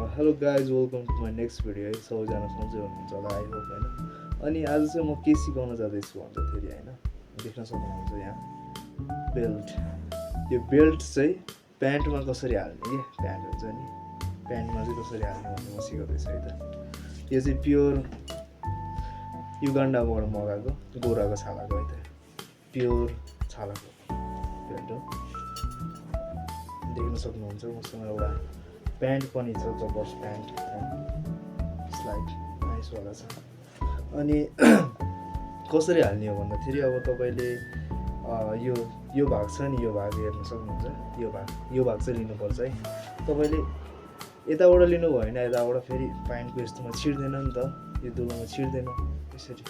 Hello guys welcome to my next video है। सबैजना सन्चै हुनुहुन्छ होला आई होप होइन। अनि आज चाहिँ म के सिकाउन जाँदैछु भन्दाखेरि होइन, देख्न सक्नुहुन्छ यहाँ बेल्ट। यो बेल्ट चाहिँ प्यान्टमा कसरी हाल्ने कि प्यान्ट हुन्छ नि, प्यान्टमा चाहिँ कसरी हाल्ने भन्ने म सिकाउँदैछु है त। यो चाहिँ प्योर युगान्डाबाट मगाएको गोराको छालाको है त, प्योर छालाको बेल्ट हो। देख्न सक्नुहुन्छ मसँग एउटा प्यान्ट पनि छ, जबर्स प्यान्ट स्लाइड नाइसवाला छ। अनि कसरी हाल्ने हो भन्दाखेरि अब तपाईँले यो भाग छ नि, यो भाग हेर्न सक्नुहुन्छ। यो भाग चाहिँ लिनुपर्छ है। तपाईँले यताबाट लिनुभयो भने यताबाट फेरि प्यान्टको यस्तोमा छिर्दैन नि त, यो दुलोमा छिर्दैन यसरी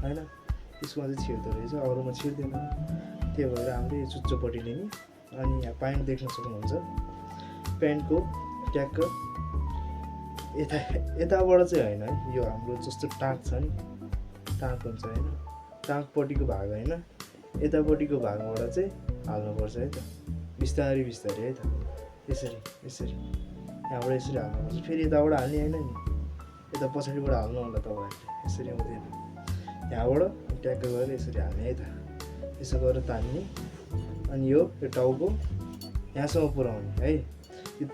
होइन, यसमा चाहिँ छिर्दो रहेछ, अरूमा छिर्दैन। त्यही भएर हामीले यो चुच्चोपट्टि लिने। अनि यहाँ प्यान्ट देख्न सक्नुहुन्छ, प्यान्टको ट्याक्क यताबाट चाहिँ होइन है, यो हाम्रो जस्तो टाँक छ नि, टाँक हुन्छ होइन, टाँकपट्टिको भाग होइन, यतापट्टिको भागबाट चाहिँ हाल्नुपर्छ है त, बिस्तारै बिस्तारै है त, यसरी यसरी यहाँबाट यसरी हाल्नुपर्छ। फेरि यताबाट हाल्ने होइन नि, यता पछाडिबाट हाल्नु होला तपाईँहरूले, यसरी हुँदैन। यहाँबाट ट्याक्क गरेर यसरी हाल्ने है त, यसो गरेर तान्ने। अनि यो टाउको यहाँसम्म पुऱ्याउने है। यो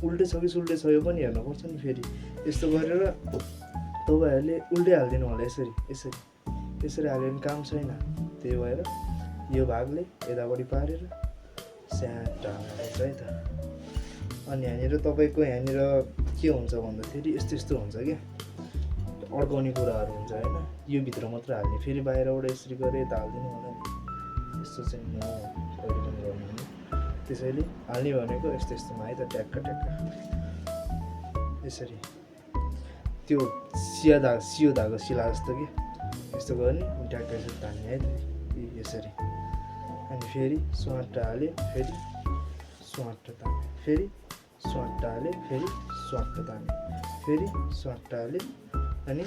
उल्टे छ कि सुल्टे छ यो पनि हेर्नुपर्छ नि। फेरि यस्तो गरेर तपाईँहरूले उल्टै हालिदिनु होला, यसरी यसरी यसरी हाल्यो भने काम छैन। त्यही भएर यो भागले यतापट्टि पारेर स्याट हाल्नुपर्छ है त। अनि यहाँनिर तपाईँको यहाँनिर के हुन्छ भन्दाखेरि यस्तो यस्तो हुन्छ क्या, अड्काउने कुराहरू हुन्छ होइन, यो भित्र मात्र हाल्ने, फेरि बाहिरबाट यसरी गरेर यता हालिदिनु होला नि। यस्तो चाहिँ म कहिले पनि गर्नु हुने। त्यसैले हाल्ने भनेको यस्तो यस्तोमा है त, ट्याक्क ट्याक्क यसरी, त्यो सियो धागो सिला जस्तो कि यस्तो गर्ने, ट्याक्क यसरी तान्ने है त, यसरी। अनि फेरि स्वाट हाल्यो, फेरि स्वाट तान्यो, फेरि स्वाट हाल्यो, फेरि स्वाट तान्यो, फेरि स्वाट हाल्यो, अनि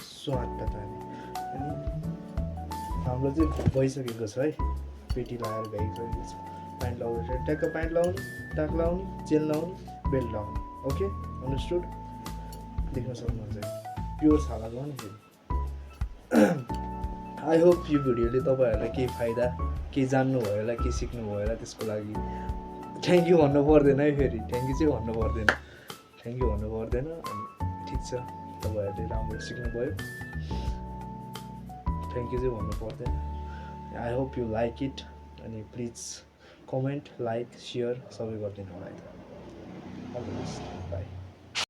स्वाट तान्यो। अनि हाम्रो चाहिँ भइसकेको छ है, पेटी लगाएर भ्याइसकेको छ। प्यान्ट लगाउँदा ट्याक्क प्यान्ट लाउने, टाक लाउने, चेन लाउने, बेल्ट लाउने। Okay, understood. देख्न सक्नुहुन्छ प्योर छालाको नि। फेरि आई होप यो भिडियोले तपाईँहरूलाई केही फाइदा, केही जान्नुभयो होला, केही सिक्नुभयो होला। त्यसको लागि थ्याङ्क यू भन्नु पर्दैन है, फेरि थ्याङ्क यू चाहिँ भन्नु पर्दैन, थ्याङ्क यू भन्नु पर्दैन। अनि ठिक छ, तपाईँहरूले राम्रो सिक्नुभयो, थ्याङ्क यू चाहिँ भन्नु पर्दैन। I hope you like it. अनि प्लिज कमेन्ट, लाइक, सेयर सबै गरिदिनु होला है त। All the best, by.